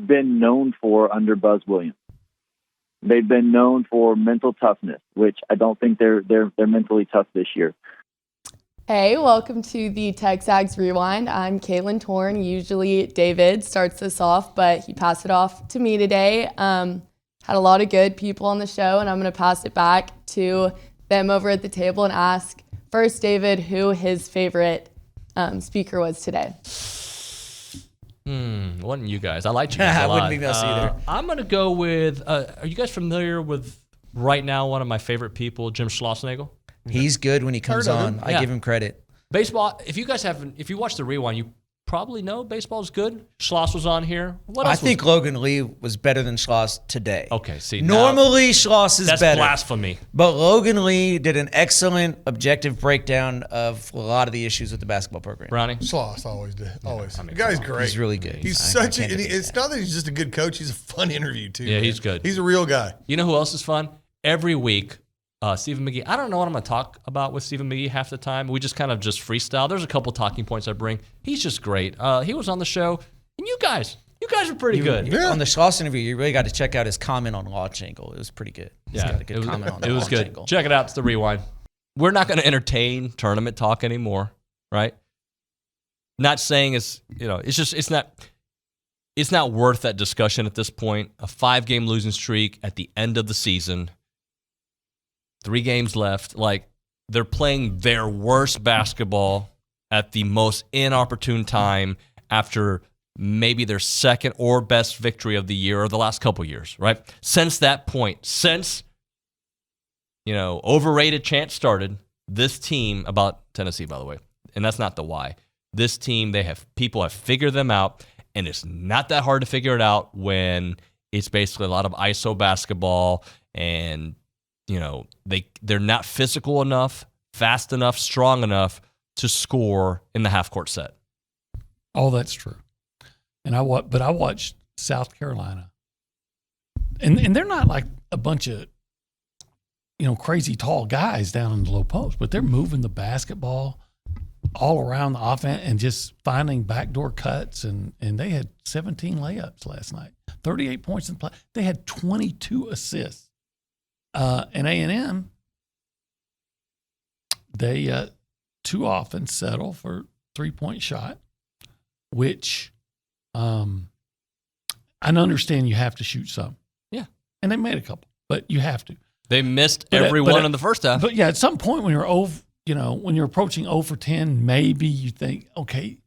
been known for under Buzz Williams. They've been known for mental toughness, which I don't think they're mentally tough this year. Hey, welcome to the TexAgs Rewind. I'm Caitlin Torn. Usually David starts this off, but he passed it off to me today. Had a lot of good people on the show, and I'm going to pass it back to them over at the table and ask first David who his favorite speaker was today. Wasn't you guys. I like you guys a lot. I wouldn't think that's either. I'm going to go with, are you guys familiar with right now one of my favorite people, Jim Schlossnagle? He's good when he comes on. I give him credit. Baseball, if you watch the Rewind, you probably know baseball is good. Schloss was on here. What else? I think Logan Lee was better than Schloss today. Okay, see. Normally, Schloss is that's better. That's blasphemy. But Logan Lee did an excellent objective breakdown of a lot of the issues with the basketball program. Ronnie? Schloss always did. Always. I mean, the guy's great. He's really good. It's not that he's just a good coach. He's a fun interview, too. Yeah, man. he's good. He's a real guy. You know who else is fun? Every week, Stephen McGee. I don't know what I'm going to talk about with Stephen McGee half the time. We just kind of just freestyle. There's a couple talking points I bring. He's just great. He was on the show, and you guys are pretty good. On the Schloss interview, you really got to check out his comment on launch angle. It was pretty good. He's got a good comment on the launch angle. Check it out. It's the Rewind. We're not going to entertain tournament talk anymore, right? Not saying it's not worth that discussion at this point. A 5-game losing streak at the end of the season. 3 games left. Like, they're playing their worst basketball at the most inopportune time after maybe their second or best victory of the year or the last couple years, right? Since that point, overrated chant started, this team, about Tennessee, by the way, and that's not the why. This team, people have figured them out, and it's not that hard to figure it out when it's basically a lot of ISO basketball and they're not physical enough, fast enough, strong enough to score in the half-court set. Oh, that's true. And I watched South Carolina, and they're not like a bunch of crazy tall guys down in the low post, but they're moving the basketball all around the offense and just finding backdoor cuts. And they had 17 layups last night, 38 points in play. They had 22 assists. And A&M, they too often settle for 3-point shot, which I understand you have to shoot some. Yeah. And they made a couple, but you have to. They missed every one in the first half. But yeah, at some point when when you're approaching 0 for 10, maybe you think, okay,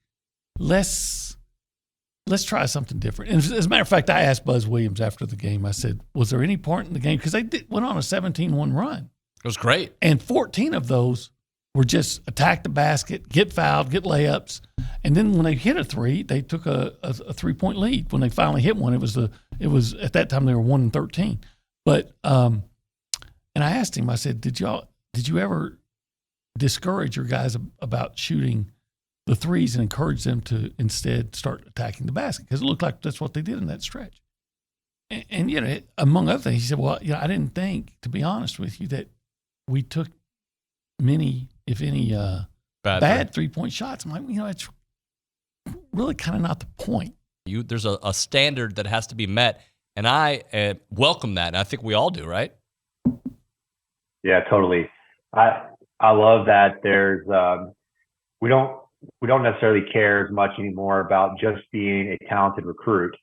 let's try something different. And as a matter of fact, I asked Buzz Williams after the game, I said, was there any part in the game? Because they went on a 17-1 run. It was great. And 14 of those were just attack the basket, get fouled, get layups. And then when they hit a 3, they took a 3-point lead. When they finally hit one, it was at that time they were 1-13. But and I asked him, I said, did you ever discourage your guys about shooting the threes and encourage them to instead start attacking the basket? Because it looked like that's what they did in that stretch. And among other things, he said, well, I didn't think, to be honest with you, that we took many, if any, bad 3-point shots. I'm like, it's really kind of not the point. There's a standard that has to be met, and I welcome that, and I think we all do, right? Yeah, totally. I love that there's we don't necessarily care as much anymore about just being a talented recruit.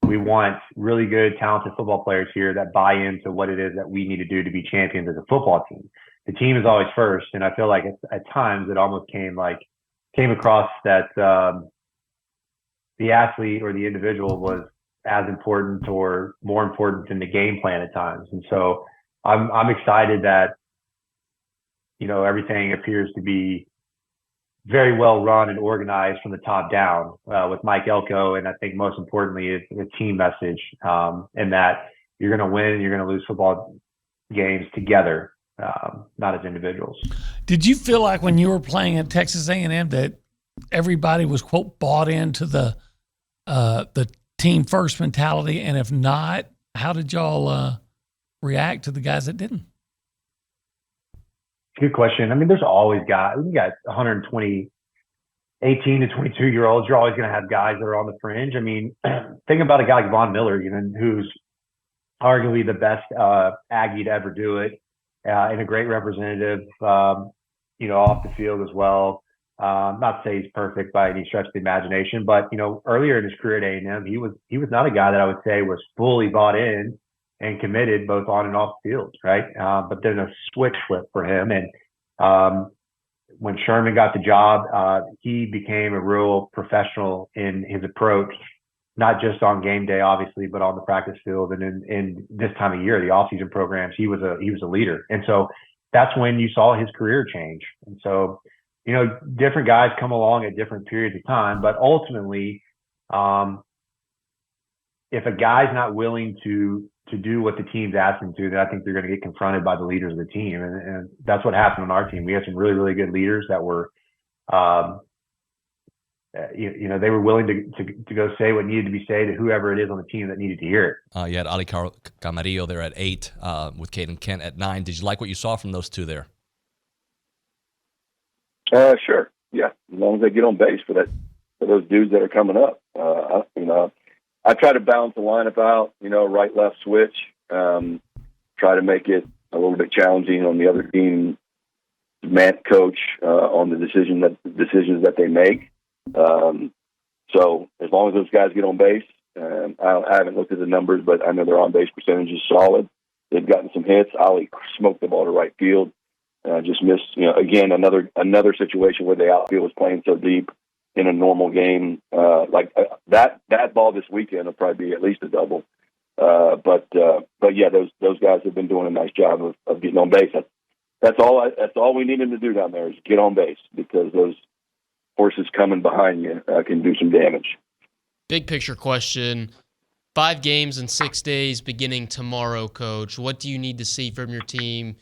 We want really good, talented football players here that buy into what it is that we need to do to be champions as a football team. The team is always first, and I feel like at times it almost came across that the athlete or the individual was as important or more important than the game plan at times. And so I'm excited that everything appears to be very well run and organized from the top down with Mike Elko. And I think most importantly is the team message, and that you're going to win and you're going to lose football games together, not as individuals. Did you feel like when you were playing at Texas A&M that everybody was, quote, bought into the team first mentality? And if not, how did y'all react to the guys that didn't? Good question. I mean, there's always we got 120 18 to 22-year-olds, you're always going to have guys that are on the fringe. I mean, think about a guy like Von Miller, even, who's arguably the best Aggie to ever do it, and a great representative, off the field as well. Not to say he's perfect by any stretch of the imagination, but earlier in his career at A&M, he was not a guy that I would say was fully bought in and committed both on and off the field, right? But then a switch flipped for him, and when Sherman got the job, he became a real professional in his approach, not just on game day, obviously, but on the practice field and in this time of year, the off-season programs. He was a leader, and so that's when you saw his career change. And so, different guys come along at different periods of time, but ultimately, if a guy's not willing to do what the team's asking to, then I think they're going to get confronted by the leaders of the team. And that's what happened on our team. We had some really, really good leaders that were, they were willing to go say what needed to be said to whoever it is on the team that needed to hear it. You had Ali Camarillo there at 8, with Caden Kent at 9. Did you like what you saw from those two there? Sure. Yeah. As long as they get on base for those dudes that are coming up. I try to balance the lineup out, right, left switch, try to make it a little bit challenging on the other team, coach, on the decisions that they make. So as long as those guys get on base, I haven't looked at the numbers, but I know their on base percentage is solid. They've gotten some hits. Ollie smoked the ball to right field. Just missed, again, another situation where the outfield was playing so deep in a normal game. That ball this weekend will probably be at least a double. But yeah, those guys have been doing a nice job of getting on base. That's all we need them to do down there is get on base, because those horses coming behind you can do some damage. Big picture question. 5 games in 6 days beginning tomorrow, Coach. What do you need to see from your team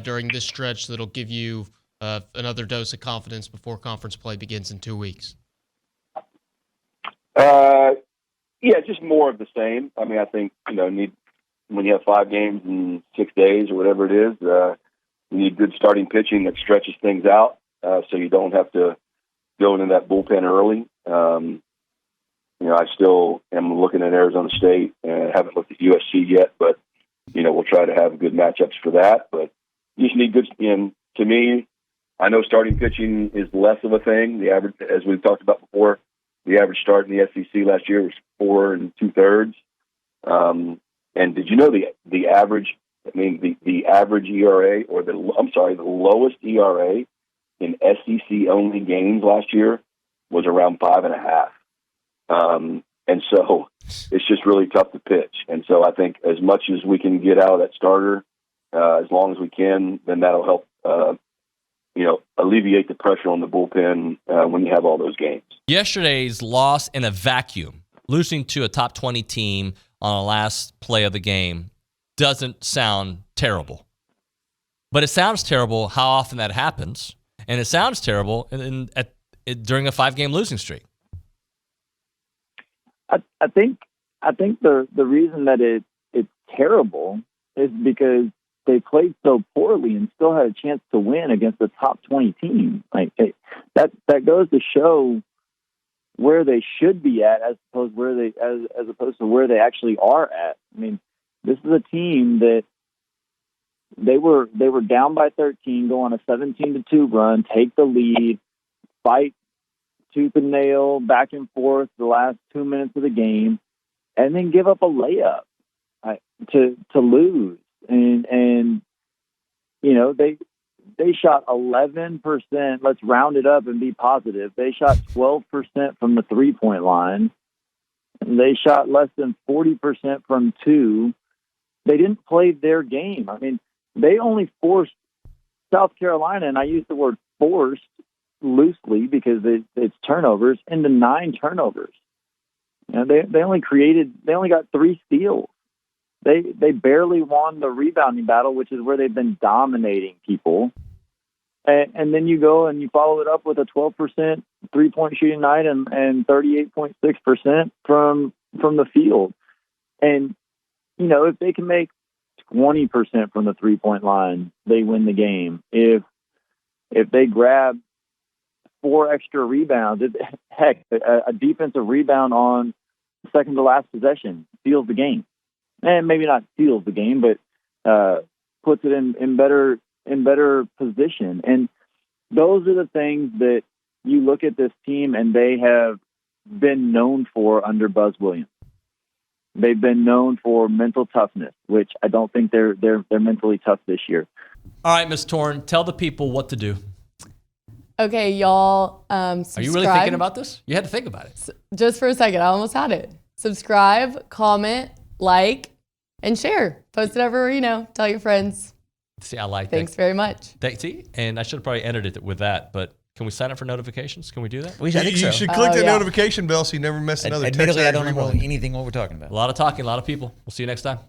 during this stretch that'll give you another dose of confidence before conference play begins in 2 weeks? Yeah, just more of the same. I mean, I think, when you have 5 games in 6 days or whatever it is, you need good starting pitching that stretches things out, so you don't have to go into that bullpen early. I still am looking at Arizona State and haven't looked at USC yet, but, we'll try to have good matchups for that. But you just need good, to me, I know starting pitching is less of a thing. The average, as we've talked about before, the average start in the SEC last year was 4 2/3. And did you know the average? I mean, the average ERA, or the lowest ERA in SEC only games last year was around 5.5. And so it's just really tough to pitch. And so I think as much as we can get out of that starter, as long as we can, then that'll help. Alleviate the pressure on the bullpen when you have all those games. Yesterday's loss in a vacuum, losing to a top 20 team on the last play of the game, doesn't sound terrible. But it sounds terrible how often that happens, and it sounds terrible during a 5-game losing streak. I think the reason that it's terrible is because they played so poorly and still had a chance to win against the top 20 team. That goes to show where they should be at, as opposed to where they actually are at. I mean, this is a team that they were down by 13, go on a 17-2 run, take the lead, fight tooth and nail back and forth the last 2 minutes of the game, and then give up a layup to lose. And they shot 11%. Let's round it up and be positive. They shot 12% from the 3-point line. They shot less than 40% from 2. They didn't play their game. I mean, they only forced South Carolina, and I use the word forced loosely because it's turnovers, into 9 turnovers. They only got 3 steals. They barely won the rebounding battle, which is where they've been dominating people. And then you go and you follow it up with a 12% 3-point shooting night and 38.6% from the field. And, if they can make 20% from the 3-point line, they win the game. If they grab 4 extra rebounds. Heck, a defensive rebound on the second to last possession seals the game. And maybe not seals the game, but puts it in better position. And those are the things that you look at this team, and they have been known for under Buzz Williams. They've been known for mental toughness, which I don't think they're mentally tough this year. All right, Ms. Torn, tell the people what to do. Okay, y'all. Subscribe. Are you really thinking about this? You had to think about it. Just for a second, I almost had it. Subscribe, comment, like, and share. Post it everywhere, tell your friends. See, I like Thanks that. very much. See, and I should have probably edited it with that, but can we sign up for notifications? Can we do that? I think so. You should click that notification bell so you never miss another Admittedly, TexAgs I don't know rewind. anything what we're talking about. A lot of talking, a lot of people. We'll see you next time.